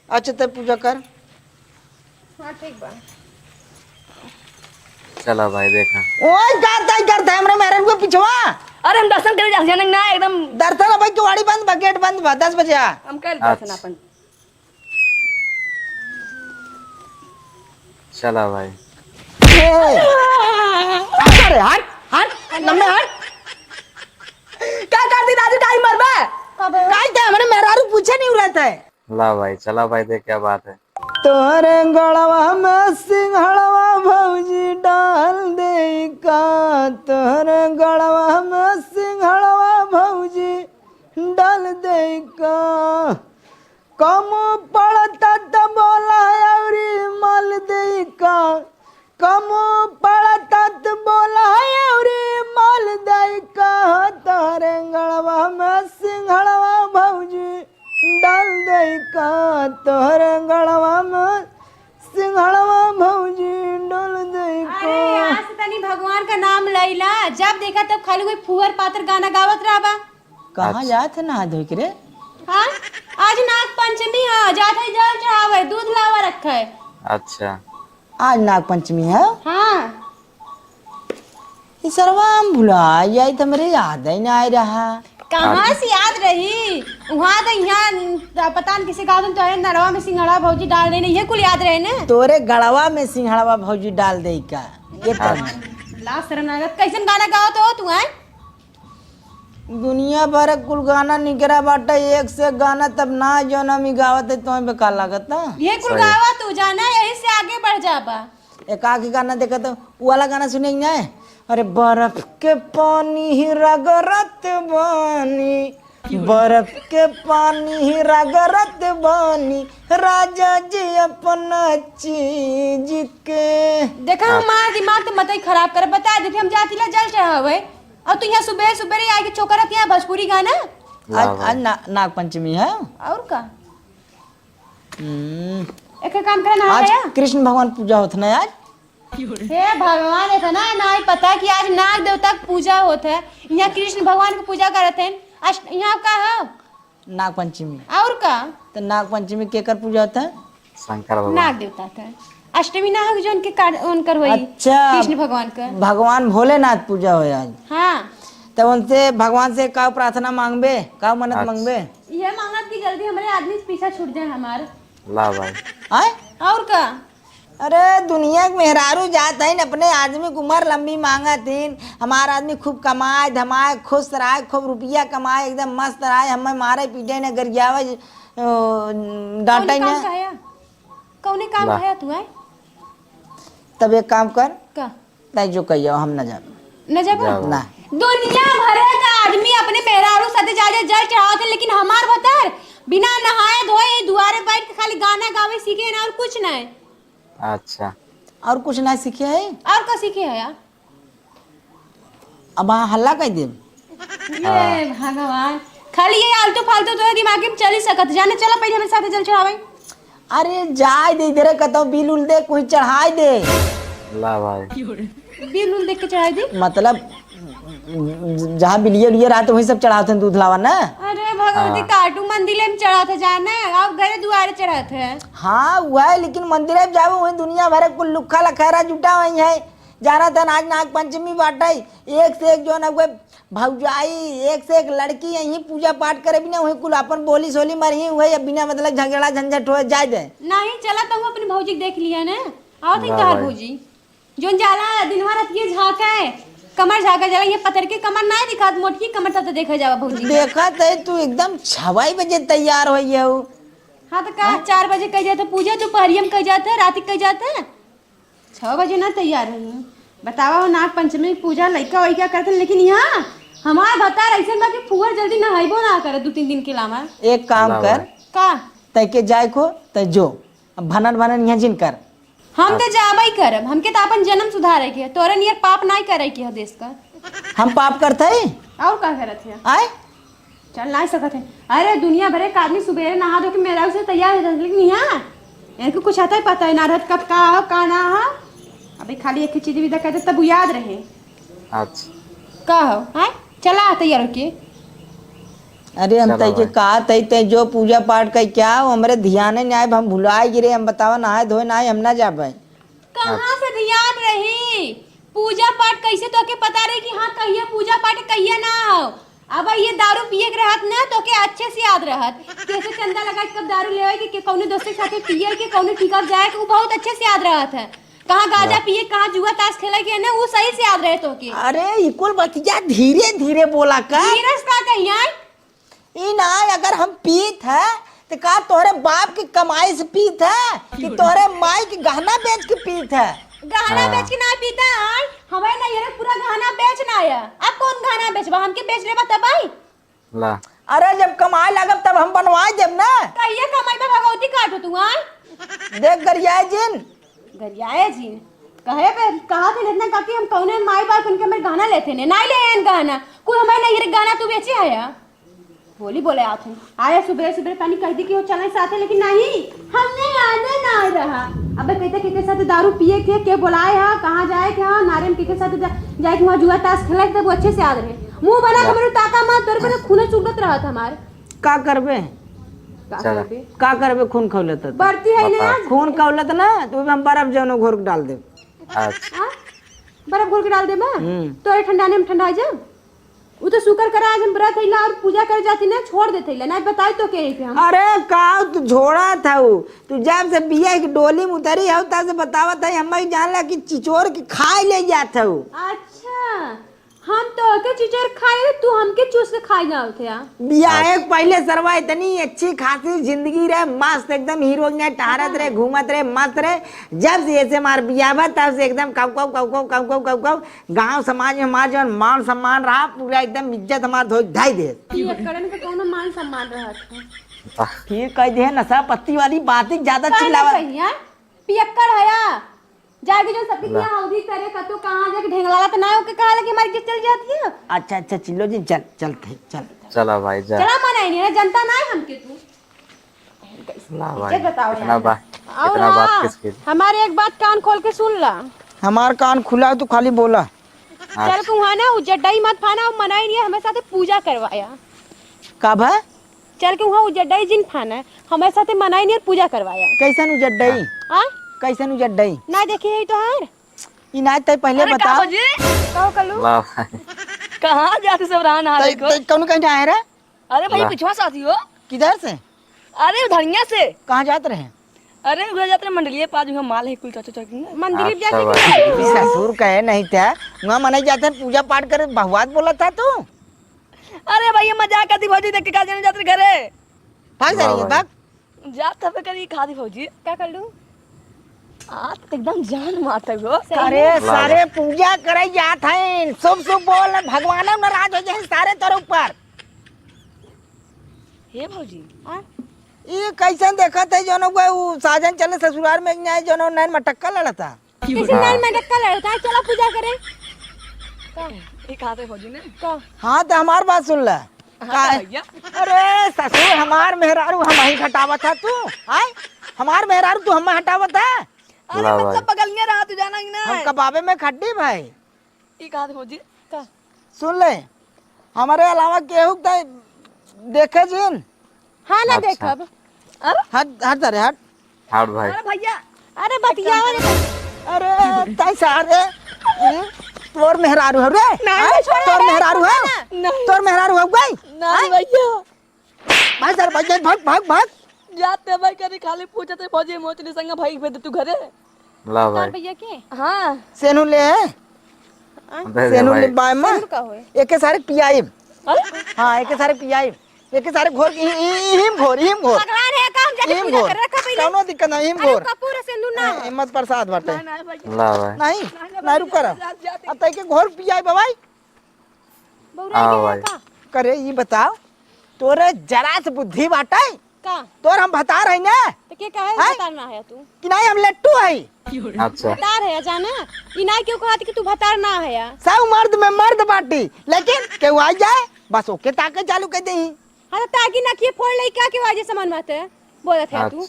अच्छा तब पूजा कर। हाँ ठीक बा। चला भाई देखा। ओए करता है हमरे मेहरन को पिछवा। अरे हम दर्शन करे जाने ना एकदम। दर्शन भाई किवाड़ी बंद बा, गेट बंद बा, 10 बजे आ। हम कर दर्शन अच्छा अपन। चला भाई। अरे हट लम्बे हट। क्या कर दी राजू टाइम मर बे। काय क्या हमरे मेहरारू पूछे नहीं रहता है। ला भाई चला भाई देख क्या बात है। तोरे गड़वा में सिंघड़वा भौजी डाल दे का, तोरे गड़वा में सिंघड़वा भौजी डाल दे का। कम पड़ता तो बोला अवरी मल दे का, कम पड़ता तो बोला अवरी मल दे का। तोरे गड़वा में सिंघड़वा भौजी डाल दे का, तोरे गड़वा में सिंघड़वा भौजी डाल दे का। अरे यहाँ से तनी भगवान का नाम लैला, जब देखा तब खाली कोई फुहर पात्र गाना गावत रहा। कहाँ जात है नहा धोई के रे? हाँ आज नाग पंचमी है, जाते ही जल चढ़ावे, दूध लावा रखा है। अच्छा आज नाग पंचमी है। हाँ ये सरवा हम भुला जाए तो मेरे याद ही ना आ रहा। कहाँ से याद रही, वहाँ तो यहाँ पता नहीं किसी का तो नरवा में सिंघड़ा भौजी डाल देने, ये कुल याद रहे ना। तोरे गड़वा में सिंघड़वा भौजी डाल दे का, ये तरह ला शर्म लागत, कैसन गाना गावत हो तू है? दुनिया भर कुल गाना निकरा बाटा, एक से गाना तब ना जो ना मी गावत है तो बेकार लागत ना। ये कुल गावा तू जाना, यही से आगे बढ़ जाबा। एक आगे गाना देखा तो वो वाला गाना सुनेंगे ना। अरे बर्फ के पानी ही रगरत बानी, बर्फ के पानी ही रगरत बानी, राजा जी अपना चीज के। देखा हमारा दिमाग तो मत ही खराब कर, बता देते हम जाती ला जल चढ़ावे और तू यहाँ सुबह सुबह आके चौकरत यहाँ भोजपुरी गाना। आज नाग पंचमी है। और का एक काम करे ना आज आया। कृष्ण भगवान पूजा होता है आज। हे भगवान है ना, ना ही पता कि आज नाग देवता की पूजा होता है, यहाँ कृष्ण भगवान की पूजा करते हैं। आज यहाँ का है नाग पंचमी। और का तो नाग पंचमी केकर पूजा होता है? शंकर भगवान। नाग देवता था। अष्टमी ना हो जो उनकर होई। अच्छा कृष्ण भगवान का। भगवान भोलेनाथ पूजा हो आज। हाँ तो उनसे भगवान से का प्रार्थना मांगबे, का मन्नत मांगबे? ये मांगत की जल्दी हमारे आदमी से पीछा छूट जाए हमारे। ला भाई। आए और का अरे दुनिया के मेहरारू जात है अपने आदमी की उम्र लंबी मांगत है, हमारा आदमी खूब कमाए धमाए खुश रहे, खूब रुपया कमाए, एकदम मस्त रहे, हमें मारे पीटे न गरियावे डांटे न। कौने काम है तू है? तब एक काम कर, का तय जो कहियो हम न जाब। न जब ना दुनिया भर का आदमी अपने मेहरारू साथे जाके जल चढ़ावत है, लेकिन हमार बतर बिना नहाए धोए दुआरे बैठ के खाली गाना गावे सीखे ना, और कुछ नहीं। अच्छा और कुछ ना सीखे है? और का सीखे है यार? अब हल्ला कह दे। ये भगवान, खाली ये आलतू फालतू तो दिमाग में चल ही सकत। जाने चला पहले हमारे साथे जल चढ़ावे। अरे जाय दे इधर कतो बिल उल दे, कोई चढ़ाई दे। ला भाई। बिल उल देख के चढ़ाई दी। मतलब जहाँ बिलियर उलियर आते वही सब चढ़ाते हैं दूध लावा ना। अरे भगवती काटू मंदिर में चढ़ा था जाने, अब घरे दुआरे चढ़ा थे। हाँ हुआ है, लेकिन मंदिर में जाओ वही दुनिया भर कुल लुखा लखैरा जुटा वही है। जाना था आज नाग पंचमी बाटे, एक से एक जो ना कोई भौजाई, एक से एक लड़की यही पूजा पाठ करे बिना वही कुल अपन बोली सोली मरी हुई, बिना मतलब झगड़ा झंझट हो जाए दे। नहीं चला तो अपनी भौजी देख लिया ना। आओ थे तोहर भौजी जो जाला दिनवा रात ये झाके कमर झाका जाला, ये पत्थर के कमर ना दिखात, मोटकी कमर तो देखा जावा भौजी। देखा तो तू एकदम 6 बजे तैयार हो है। हाँ तो कहा 4 बजे कह जाते पूजा, तो परियम कह जाते रात कह जाते 6 बजे ना तैयार है। बतावा नाग पंचमी पूजा लड़का वैका करते, लेकिन यहाँ हमार बता ऐसे बा कि फुहर जल्दी नहाइबो ना करे 2-3 दिन के लामा। एक काम कर, का तय के जाए को तय जो भनन भनन यहाँ जिन कर। हम तो जाबई करब, हमके तो अपन जन्म सुधारे के, तोरे नियर पाप नहीं करे के देश का। हम पाप करते हैं और का करत है? आए चल नहीं सकत है। अरे दुनिया भरे का आदमी सुबह नहा धो के मेरा से तैयार हो जाते, लेकिन यहाँ इनको कुछ आता ही पता है ना, रथ कब का हो का ना हो। अभी खाली एक चीज भी देखा तब याद रहे। अच्छा का हो है? चला तैयार हो के अरे हम चलो तय के भाई। कहा तय जो पूजा पाठ का क्या हो हमरे ध्यान नहीं आए हम भुलाए गिरे हम बतावा नहाए धोए ना हम ना जाबे। कहाँ से ध्यान रही पूजा पाठ कैसे तो के पता रही कि हाँ कहिए पूजा पाठ कहिए ना हो। अब ये दारू पिए के रहत ना तो के अच्छे से याद रहत कैसे चंदा लगा के कब दारू लेवे के कौने दोस्त के साथे पिए के कौने ठिका जाए के वो बहुत अच्छे से याद रहत है। कहाँ गाजा पिए कहाँ जुआ ताश खेले के ना वो सही से याद रहे तो के। अरे इकुल बतिया धीरे धीरे बोला कर। धीरज का कहिए ई ना अगर हम पीत है तो का तोहरे बाप की कमाई से पीत है कि तोहरे माई की गहना बेच के पीत है। गहना हाँ। बेच के ना पीता है हमें ना ये पूरा गहना बेचना है। अब कौन गहना बेचबा हमके बेच लेबा तब आई ला अरे जब कमाए लगब तब हम बनवाए देब ना। कहिए कमाई में भगवती काटो तू आई देख गरिया जिन गरियाए जी कहे पे कहा थे इतना काकी हम कौने माई बाप उनके में गहना लेते ने नहीं ले एन गहना कोई हमें नहीं ये गहना तू बेचे आया बोली बोले आप आया सुबह सुबह पानी कह दी कि वो चलने साथ है लेकिन नहीं हमने आने ना रहा। अब कहते के साथ दारू पिए के बुलाए हा कहाँ जाए के हाँ नारियल के साथ जाए के वहाँ जुआ ताश खेला तब वो अच्छे से याद रहे मुंह बना के मेरे ताका मार तोरे पर खून चुगत रहा था हमारे का करबे चलो। का करबे खून खौलत तो बढ़ती है ना खून खौलत ना तो हम बर्फ जौनो घोर के डाल देब। अच्छा हाँ? बर्फ घोल के डाल दे बा हम्म। तोरे ठंडाने में ठंडा जा वो तो शुक्र करा आज हम व्रत हैला और पूजा कर जाती ना छोड़ देते हैला नहीं बताई तो के पे हम अरे का तू झोड़ा था वो तू जब से बिया की डोली में उतरी हो तब से बतावत है हम जान ला कि चिचोर के खाए ले जात हो। अच्छा हम तो के चिचर खाए तू हमके चूस के खाए जाओ थे बिया एक पहले सरवा इतनी अच्छी खासी जिंदगी रहे मस्त एकदम हीरो ने टहरत रहे घूमत रहे मस्त रहे। जब से ऐसे मार बियाबा तब से एकदम कव गांव समाज में हमार जो मान सम्मान रहा पूरा एकदम इज्जत हमार धो ढाई दे। ये करन के कोनो मान सम्मान रहा था फिर कह दे नशा पत्ती वाली बातें ज्यादा काहे चिल्लावा। कहिया पियक्कड़ हया जाके जो सबके यहाँ हौदी करे कतो कहां जाके ढेंगलाला तो ना के कहा कि हमारी चल जाती है। अच्छा अच्छा चिल्लो जी चल चलते चल। चला भाई जा चला मनाई नहीं जनता ना है हमके तू ला भाई ये बताओ इतना यार। बात और इतना बात हाँ, किसके लिए? हमारे एक बात कान खोल के सुन ला हमार कान खुला है तू खाली बोला। चल को वहाँ ना उजड्डाई मत खाना मनाई नहीं है हमें साथे पूजा करवाया। कब है चल के वहाँ उजड्डाई जिन खाना हमारे साथे मनाई नहीं और पूजा करवाया। कैसन उजड्डई हाँ कैसन उजड्डई ना देखिए तो हार इनाज तय पहले बता। कहो कलू ला भाई कहाँ जाते सब रहा नहाने को कौन कहीं जाए रे अरे भाई ला। पिछवा साथी हो किधर से अरे धनिया से कहाँ जाते रहे। अरे उधर जाते मंडलिए पास में माल है कोई चाचा चाची मंदिर अच्छा जाके भाई ससुर कहे नहीं था वहाँ मनाई जाते हैं पूजा पाठ करे बहुआत बोला था तू अरे भैया मजाक आती भौजी देख के का जाने जाते घरे भाग जा रही है वाह भाग। जात हवे करी खादी भौजी क्या कर लूं आ तो एकदम जान मारता गो अरे सारे पूजा करे जात हैं शुभ शुभ बोल भगवान नाराज हो जाए सारे तेरे ऊपर। हे भौजी ये कैसे देखा था जो वो साजन चले ससुराल में न्याय जो नैन मटक्का लड़ा था। किसी नाल में डक्का लड़ता है चला पूजा करे ये खाते भौजी ने का हाँ तो हमार बात सुन ला हाँ भैया अरे ससुर हमार मेहरारू हम ही हटावा था तू आय हमार मेहरारू तू हम हटावा था। अरे ला मैं भाई सब बगलिया रहा तू जाना ही ना हम कबाबे में खड्डी भाई ये खाते भौजी का सुन ले हमारे अलावा केहू तो देखे जिन हाँ ना अच्छा। देखब हट हट दरे हट। हाउड भाई अरे भैया अरे बतिया अरे तय सारे तोर मेहरारू है रे नहीं, छोड़ तोर रे, मेहरारू है नहीं। तोर मेहरारू है गई नहीं भैया भाई सर भाई भाग भाग भाग। जाते भाई करी खाली पूछते भौजी मोचली संग भाई भेज तू घरे ला भाई भैया के हाँ सेनु ले दे दे सेनु ले भाई बाय में का होए एके सारे पियाई अरे हाँ एके सारे पियाई एके सारे घोर हिम घोर भगवान है काम जाके हिम पूजा घोर कर रखा पहले कौनो दिक्कत नहीं हिम अरे घोर कपूर सिंदूर ना हिम्मत प्रसाद बाटे नहीं भैया ला भाई नहीं नहीं रुक कर अब तय के घोर पियाई बाबाई बौरा हाँ के भाई का करे ये बताओ तोरे जरा से बुद्धि बाटे का तोर हम बता रही ना तो के कहे हैं? बताना है तू कि नहीं हम लट्टू है अच्छा भतार है जाना ई ना क्यों कहत कि तू भतार ना है या सब मर्द में मर्द बाटी लेकिन केहू आ जाए बस ओके ताके चालू कर दे। हाँ तो ताकि ना किए फोड़ ले क्या के वजह सामान बात है बोलत है तू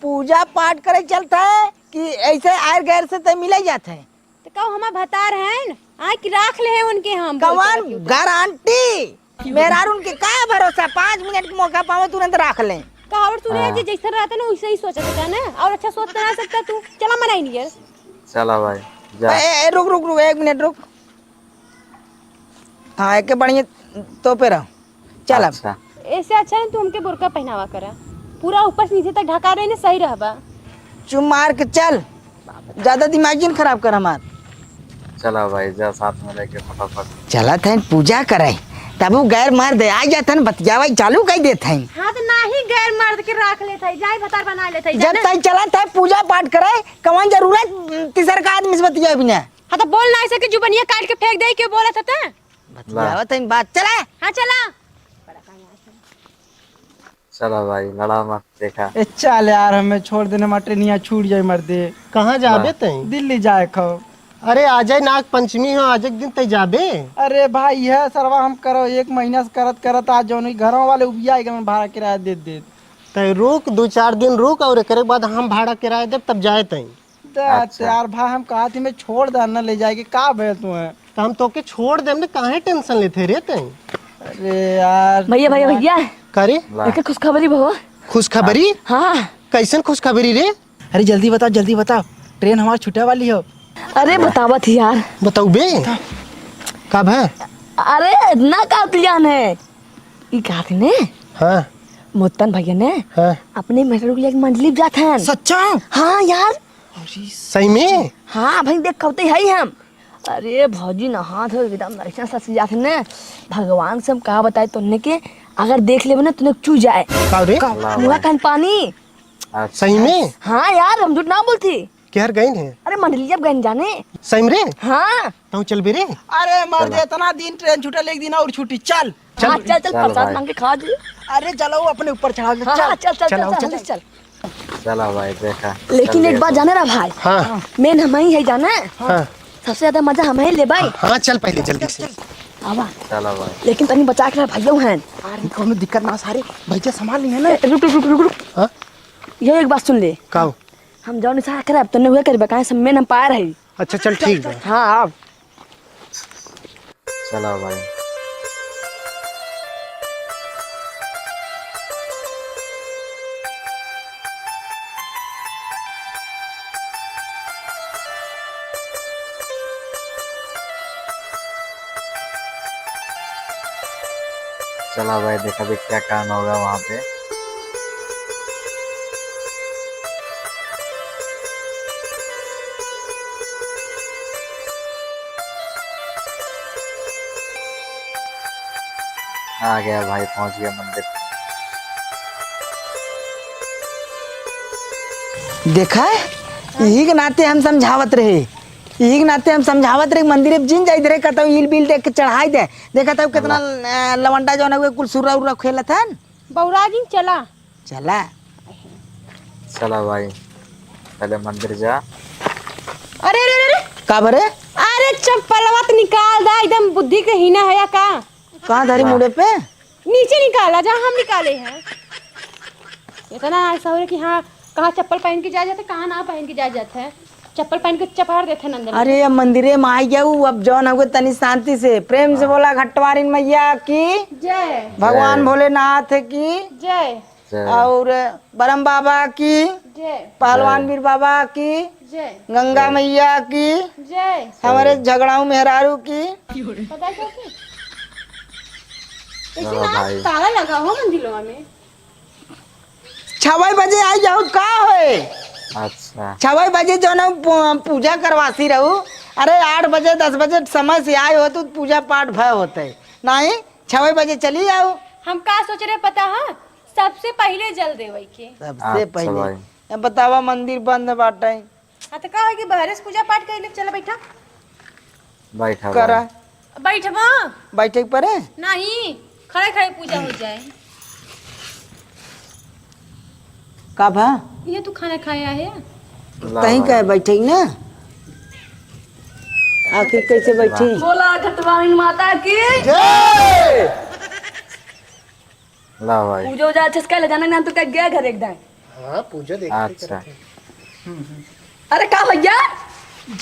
पूजा पाठ करे चलता है कि ऐसे आयर गैर से तो मिले जाते हैं। तो कहो हमार भतार है न आ कि राख ले है उनके हम बोल कवन के रखियो। गारंटी मेरा उनके का भरोसा 5 मिनट का मौका पावे तुरंत रख ले। कहावत सुने हाँ। जे जैसा रहता ना वैसे ही सोचा था ना, और अच्छा सोच ना सकता तू। चला मनाई नहीं यार। चला भाई जा। रुक रुक रुक 1 मिनट रुक। हाँ एक बढ़िया तो पे रहो चल अब। अच्छा ऐसे अच्छा है तू हमके बुरका पहनावा करा, पूरा ऊपर से नीचे तक ढका रहे ने सही रहबा। चुम मार के चल, ज्यादा दिमाग न खराब कर हमार। चला भाई जा साथ में लेके फटाफट। चला था पूजा करे तब वो गैर मार दे आ जाता बतियावा चालू कर देते हैं। हाँ तो नाही गैर मर्द के रख लेता है, जाई भतार बना लेता है जब तक चला था पूजा पाठ करे कौन जरूरत तीसर का आदमी से बतिया बिना। हाँ तो बोल ना ऐसे कि जुबनिया काट के फेंक दे, क्यों बोला था बतियावा था बात चला। हाँ चला। चला भाई लड़ा मत देखा। ए चल यार हमें छोड़ देने माटे निया छूट जाए मर्दे। कहाँ जाबे तई? दिल्ली जाए खो। अरे आज नाग पंचमी हो, आज एक दिन तई जाबे। अरे भाई है सरवा हम करो 1 महीना से करत करत आज जौन घरों वाले उबिया के मैं भाड़ा किराया दे दे। तई रुक 2-4 दिन रुक और एकरे बाद हम भाड़ा किराया देब तब जाए तई। अच्छा। यार भाई हम कहा थी मैं छोड़ दे न ले जाएगी का भय तू है। तो हम तोके छोड़ देम ने, काहे टेंशन लेते रे तई? अरे यार भैया भैया भैया करे एक खुशखबरी भगवा। खुशखबरी? हाँ कैसन खुशखबरी रे? अरे जल्दी बताओ ट्रेन हमारी छुटे वाली हो। अरे बतावा थी यार। बताऊ बे कब है? अरे ना का प्लान है ई कहा थी ने हाँ मोतन भैया ने हाँ अपने मेहर के मंडली जाते हैं। सच्चा? हाँ यार सही में? हाँ भाई देख कबते है हम। अरे भौजी नहा धो एकदम ऐसा सच जाते ने, भगवान से हम कहा बताए तुमने के अगर देख ले ना तुमने चू जाए का रे? मुँह कान पानी। सही में? हाँ यार हम झूठ ना बोलती। केहर गईन है? अरे मंडली जब गए जाने। सही में रे? हाँ तू चल बे रे। अरे मर्दे इतना दिन ट्रेन छूटल 1 दिन और छुट्टी चल। हाँ चल चल प्रसाद भाई। मांग के खा जी। अरे चलो अपने ऊपर चढ़ा दे हाँ चल। हाँ, चल चल चलाओ, चल चल। चल चल। चला भाई देखा। लेकिन एक बात जाने रहा भाई, हाँ मेन हम ही है जाना है। हाँ सबसे ज्यादा मजा हमें ही ले भाई। हाँ चल पहले जल्दी से। आवा चला भाई लेकिन तनी बचा के रख भाइयों हैं। अरे कोनो दिक्कत ना सारे भैया संभाल लिए ना। रुक रुक रुक रुक रुक। हाँ ये एक बात सुन ले, काऊ? हम जाओ निशा करे अब तने हुए करे बकाए सब में हम पाए रही। अच्छा चल ठीक है। हाँ अब चला भाई। चला भाई देखा भी क्या कान होगा वहाँ पे। आ गया भाई, पहुंच गया मंदिर। देखा है यही के नाते हम समझावत रहे, यही के नाते हम समझावत रहे मंदिर जिन जाइत रहे कहता ईल बिल देख के चढ़ाई दे। देखा था कितना लवंडा जो है कुल सुरा उरा खेलत है। बौराजी चला। चला चला भाई पहले मंदिर जा। अरे अरे अरे का भरे अरे चप्पलवा तो निकाल दा, एकदम बुद्धि के हीना है या का? कहाँ धरी मुड़े पे? नीचे निकाला जहाँ हम निकाले हैं। इतना ऐसा हो रहा कि हाँ कहाँ चप्पल पहन के जा जाते, कहाँ ना पहन के जा जाते हैं। चप्पल पहन के चपहार देते हैं अंदर। अरे अब मंदिरे में आई जाऊ, अब जौन हो तनी शांति से प्रेम से बोला घटवारिन मैया की जय, भगवान भोलेनाथ की जय, जय। और ब्रह्म बाबा की, जय, पहलवान वीर बाबा की, जय, गंगा मैया की, जय। हमारे झगड़ाऊ मेहरारू की। पता है क्या? चलो लेकिन आज भाई। ताला लगा हो मंदिरों में। 6 बजे आई जाऊ का होए? अच्छा 6 बजे जो ना पूजा करवासी रहू। अरे 8 बजे 10 बजे समय से आए हो तो पूजा पाठ भय होते नहीं। 6 बजे चली जाओ। हम का सोच रहे पता है, सबसे पहले जल देवे के। सबसे अच्छा पहले भाई। अब बतावा मंदिर बंद बाटे। हाँ तो का है कि बहरे से पूजा पाठ कर ले। चलो बैठा बैठा करा भाई। बैठवा बैठे परे नहीं, खड़े खड़े पूजा हो जाए। का भा ये तू खाना खाया है? ला कहीं भाई। कहे बैठे ना, आखिर कैसे बैठी? बोला घटवारिन माता की ला भाई। पूजा उजा अच्छे से कर ले जाना ना तो क्या गया घर एकदम। हाँ पूजा देख। अच्छा अरे का भैया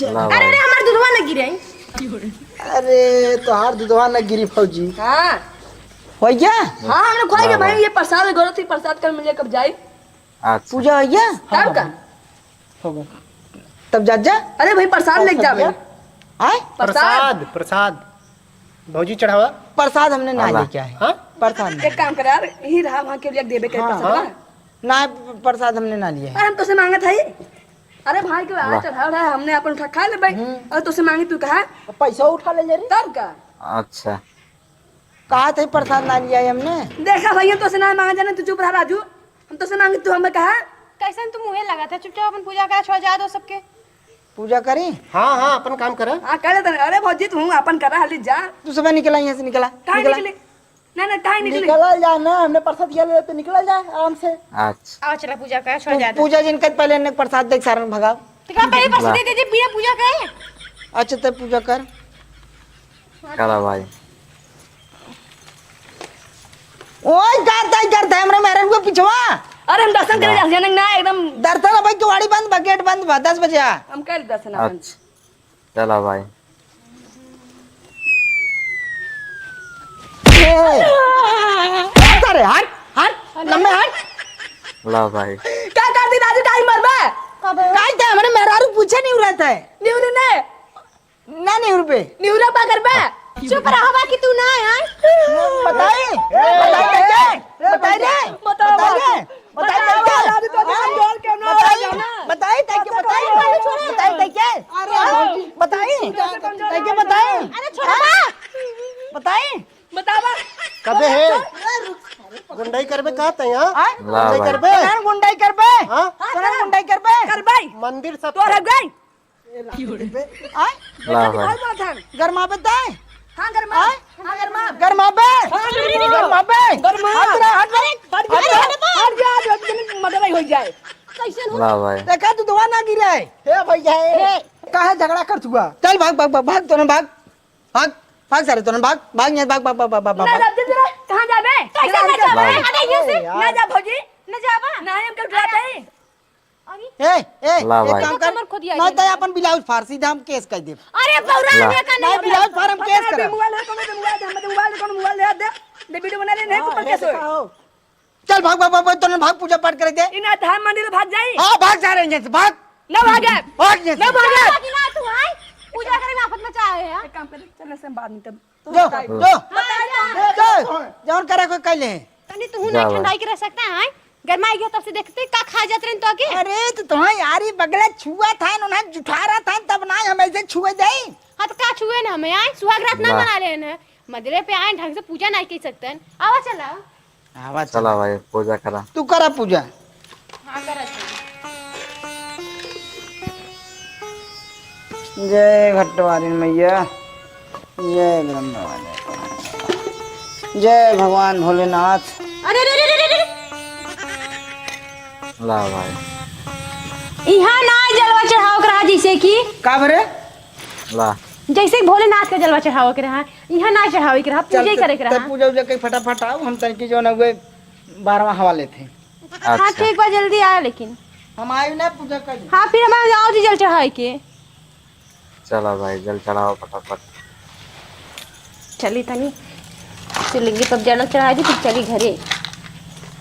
ला अरे भाई। अरे हमारे दूधवा न गिरे। अरे तोहार दुधवा न गिरी फौजी। हाँ हो गया हाँ हमने खुआ के भाई ये प्रसाद गौरव थी प्रसाद कर मिले कब जाए अच्छा पूजा हो गया तब का हो गया तब जा अरे भाई प्रसाद लेके जावे आए प्रसाद प्रसाद भौजी चढ़ावा प्रसाद हमने ना अल्लाह। लेके आए हाँ प्रसाद नहीं। एक काम कर यार ही रहा वहाँ के लिए देवे के प्रसाद ना प्रसाद हमने ना लिया है। अरे हम तुझसे मांगा था ही अरे भाई के आज चढ़ा रहा है हमने अपन उठा खा ले भाई और तुझसे मांगी तू कहा पैसा उठा ले रे तब का अच्छा कहा था प्रसाद ना लिया है हमने देखा भैया तुझसे ना मांगा जाने तू चुप रहा राजू हम तुझसे मांगी तू हमें कहा कैसे तुम मुँहे लगा था चुपचाप अपन पूजा करा छोड़ जा दो सबके पूजा करी हाँ हाँ अपन काम करा हाँ कह रहे अरे भौजी तू अपन करा हाली जा तू सुबह निकला यहाँ से निकला कहाँ निकले ना कहाँ निकले निकला जा ना हमने प्रसाद किया ले तो निकला जाए आराम से अच्छा आओ चला पूजा करा छोड़ जा दो पूजा जिनका पहले ने प्रसाद देख सारंग भगाओ तो कहा पहले प्रसाद दे दीजिए बिना पूजा करे अच्छा तब पूजा कर करा भाई ओए करता है हमरे मेहरन को पिछवा अरे हम दर्शन करे जाने ना एकदम दर्शन है भाई किवाड़ी बंद गेट बंद 10 बजे आ हम कर दर्शन अच्छा चला भाई अरे हट लम्बे हट ला भाई क्या कर दी राजू टाइम मरबा काय था हमने मेहरारू पूछे नहीं रहता है न्यूरे ने ना नहीं रुपए न्यूरा पा करबा चुप रहो बाकी तू ना यार बताए बताए रे बताओ बताए राजू तो दुकान जोड़ के ना बताए ताकि बताए ताकि बताए अरे छोड़ा बताए बतावा कबे है गुंडाई करबे का तै हां आय ला भाई करबे तोरण गुंडाई करबे हां तोरण गुंडाई करबे कर भाई मंदिर सब तो रह गई आय ला भाई और बात है गरमा बताए हां गरमा हां गरमा गरमा बे गरमा बे गरमा हट हट जा मदद हो जाए कैसे ला भाई देखा तू दुआ ना गिरा है हे भैया हे काहे झगड़ा कर चुका चल भाग तोरण भाग सारे तोरण भाग यहाँ भाग ना रब जरा कहां जाबे कैसे ना जाबे अरे ये से ना जा भौजी न जाबा ना हम के उठाते हैं ए ला एक भाई काम कर कमर खुद ही आई नहीं तो अपन ब्लाउज फारसी दाम केस कर दे अरे बौरा ला। ने का नहीं ब्लाउज फार्म केस कर मोबाइल है कौन मोबाइल हम मोबाइल कौन मोबाइल दे दे वीडियो बना ले नहीं पर कैसे चल भाग तोरण भाग पूजा पाठ कर दे इन धाम मंदिर भाग जाई हाँ भाग जा रहे हैं यहाँ से भाग ना भागे भाग यहाँ ना से भागे बाकी ना तू आई पूजा करे में आफत मचा है यार एक काम कर चलने से बाद में तब जो जौन करा कोई कह ले तनी तू ना ठंडाई के रह सकता है गरमाई गया तब से देखते का खा जात रहे तो के अरे तो तुम्हें यारी बगले छुआ था उन्हें जुठारा था तब ना हम ऐसे छुए दे हां तो का छुए ना हमें आई सुहाग रात ना वाह। मना ले ना मदरे पे आए ढंग से पूजा नहीं कर सकते आवा चला आवाज चला भाई पूजा करा तू करा पूजा हां कर जय घटवारी मैया जय ब्रह्मवाणी जय भगवान भोलेनाथ अरे रे रे रे ला भाई यहाँ ना जलवा चढ़ाओ करा जैसे कि का भरे ला जैसे कि भोलेनाथ का जलवा चढ़ाओ के रहा यहाँ ना चढ़ाओ के रहा पूजा ही करे के रहा पूजा उजा के फटाफट आओ हम तनकी जो ना हुए 12वां हवाले थे हाँ अच्छा ठीक बा जल्दी आया लेकिन हम आए ना पूजा कर हाँ फिर हमारे आओ जी जल चढ़ाए के चला भाई जल चढ़ाओ फटाफट चली तनी चलेंगे तब जल चढ़ाए थी फिर चली घरे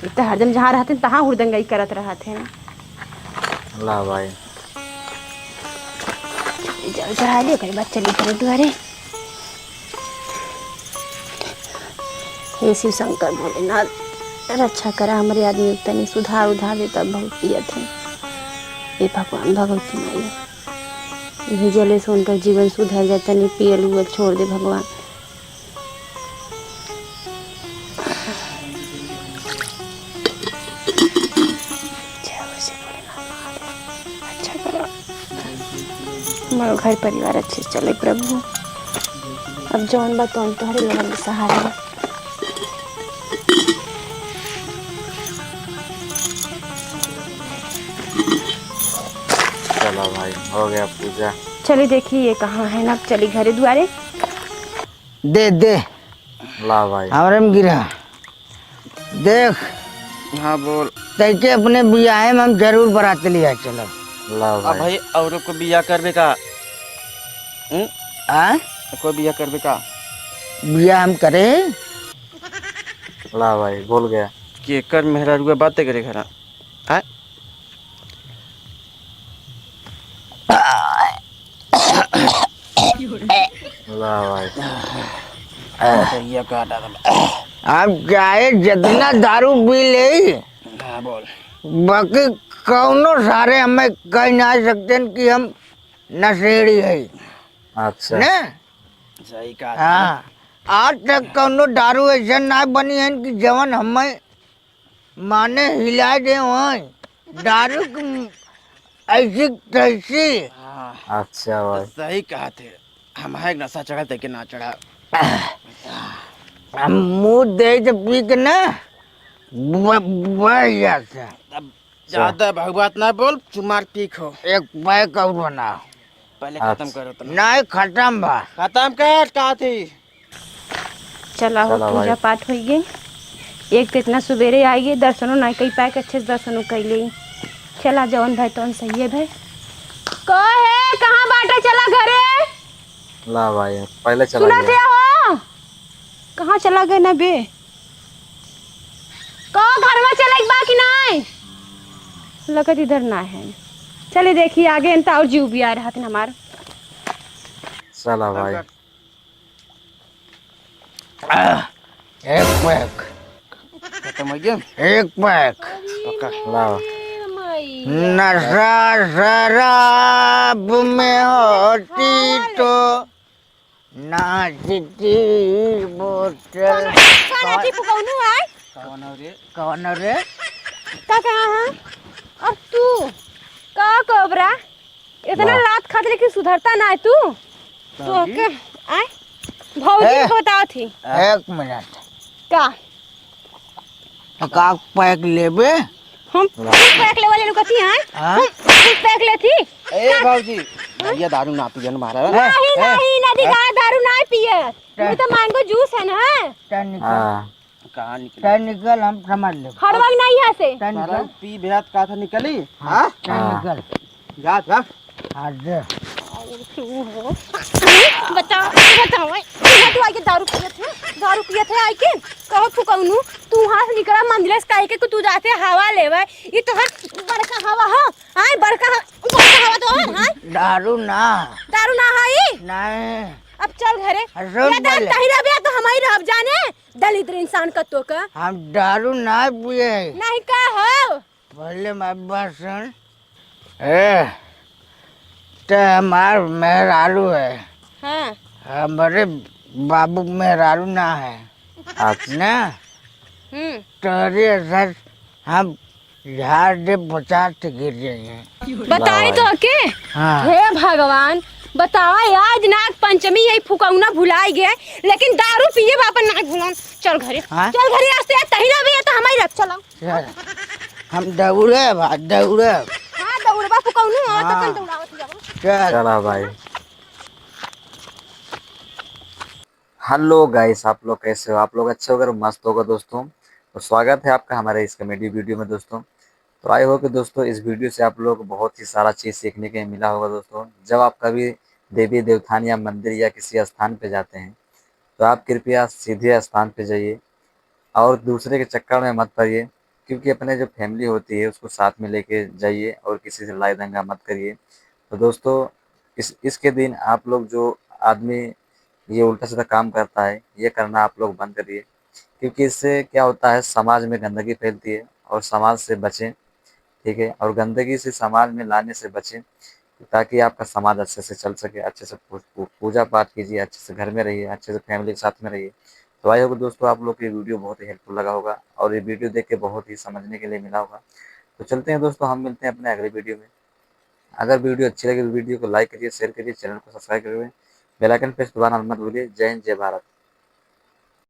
इतना हरदम जहाँ रहते तहाँ हुरदंगई करत रहते हैं ला भाई जल चढ़ा लियो कई बार चली घरे द्वारे हे शिव शंकर भोलेनाथ रक्षा करा हमारे आदमी तनी सुधार उधार देता बहुत पियत है हे भगवान भगवती मैया यही जले से उनका जीवन सुधर जाता नहीं पियल हुआ छोड़ दे भगवान हमारा घर परिवार अच्छे से चले प्रभु अब जौन बात तो तुम्हारे लोगों के सहारा है चला भाई हो गया पूजा चलिए देखिए ये कहाँ है ना अब चली घरे द्वारे दे दे ला भाई हमारे में गिरा देख हाँ बोल तैके अपने बियाहे में हम जरूर बरात लिया चलो ला अब भाई भाई और को बिया करबे का आ कोई बिया करबे का बिया हम करे ला भाई बोल गया। केकर मेहरा रुआ बातें करे घर आ ला भाई तैया काटा था। अब चाहे जितना दारू पी ले, हाँ बोल। बाकी कौनो सारे हमें कह ना सकते कि हम नशेड़ी है अच्छा ने। सही कहा। हाँ, आज तक कौनो दारू ऐसा ना बनी है कि जवन हमें माने हिला दे वहीं दारू की ऐसी तैसी। हाँ अच्छा भाई सही कहा थे। हमारे नशा चढ़ा थे कि ना चढ़ा। हम मुंह दे के पी के ना बढ़ जाता। अब ज्यादा भगवात ना बोल, चुमार पीखो। एक पैक और बनाओ। पहले खत्म करो तो। नहीं खत्म बा। खत्म कर कहा थी। चला हो चला पूजा भाई। पाठ हो गई। एक तो इतना सवेरे आइए, दर्शनों नहीं कई पाए के अच्छे से दर्शनों कर ली। चला जवन भाई तो सही है भाई। है कहाँ बाटा चला घरे? ला भाई पहले चला सुना थे गया। हो कहाँ चला गए ना बे? कहो घर में चले बाकी नहीं लगत इधर ना है। चले देखिए आगे अंता और जीव भी आ रहा था हमारा। चला भाई एक पैक, खत्म हो गया। एक पैक। ला नशा शराब में होती तो नाचती बोतल। कौन हो रे? कौन रे? का कहाँ है? अब तू का कोबरा इतना वाह। रात खाते लेकिन सुधरता ना है तू। तो के आए भौजी को बताओ थी एक मिनट का का पैक लेबे? हम पैक ले वाले कथी हैं? हाँ? हम पैक लेथी ए भाजी ये दारू ना पियन मारा। नहीं नहीं नदी का दारू नहीं पिए। ये तो मैंगो जूस है ना। हाँ कहाँ निकली? निकल हम समझ ले। हड़वग नहीं है से सारा पी बेहद कहा था निकली। हाँ निकल। जा जा। हाँ दे। बताओ बताओ तू आके दारू पिए थे आई के कहो तू कहूँ तू वहाँ से निकला मंदिर से कहे के तू जाते हवा लेवे। ये तो बड़का हवा हो आए बड़का हवा तो है दारू ना है नहीं। अब चल घरे हसुन या दान बोले। तही रबे तो हमारी रब जाने दलित इंसान का तो का हम दारू ना पिए। नहीं का हो पहले मैं बात सुन। तो हमार मेहरारू है, हाँ हमारे बाबू मेहरारू ना है ना। तोरी सच हम झाड़ दे 50 से गिर जाइए। बताई तो के हाँ हे भगवान बताओ आज नाग पंचमी यही फुकौना भुलाई गए लेकिन दारू पिए बापन नाग भुलान। चल घरे हाँ? चल घरे आस्ते तही ना भी तो हमारी रख चलो। चल हम दौड़े दौड़े। हाँ दौड़बा फुकौनु हो तो कन दौड़ावत जाओ। चल चला भाई। हेलो गाइस, आप लोग कैसे हो? आप लोग अच्छे होकर मस्त होगा दोस्तों। तो स्वागत है आपका हमारे इस कॉमेडी वीडियो में दोस्तों। तो आई होप कि दोस्तों इस वीडियो से आप लोग को बहुत ही सारा चीज़ सीखने के मिला होगा दोस्तों। जब आप कभी देवी देवतान या मंदिर या किसी स्थान पे जाते हैं तो आप कृपया सीधे स्थान पे जाइए और दूसरे के चक्कर में मत पड़िए, क्योंकि अपने जो फैमिली होती है उसको साथ में लेके जाइए और किसी से लड़ाई दंगा मत करिए। तो दोस्तों इसके दिन आप लोग जो आदमी ये उल्टा सीधा काम करता है ये करना आप लोग बंद करिए, क्योंकि इससे क्या होता है समाज में गंदगी फैलती है और समाज से बचें, ठीक है। और गंदगी से समाज में लाने से बचें ताकि आपका समाज अच्छे से चल सके। अच्छे से पूजा पाठ कीजिए, अच्छे से घर में रहिए, अच्छे से फैमिली के साथ में रहिए। तो आई होगा दोस्तों आप लोग को ये वीडियो बहुत ही हेल्पफुल लगा होगा और ये वीडियो देख के बहुत ही समझने के लिए मिला होगा। तो चलते हैं दोस्तों, हम मिलते हैं अपने अगले वीडियो में। अगर वीडियो अच्छी लगे तो वीडियो को लाइक करिए, शेयर करिए, चैनल को सब्सक्राइब करिए, बेल आइकन प्रेस दबाना मत भूलिए। जय हिंद, जय भारत।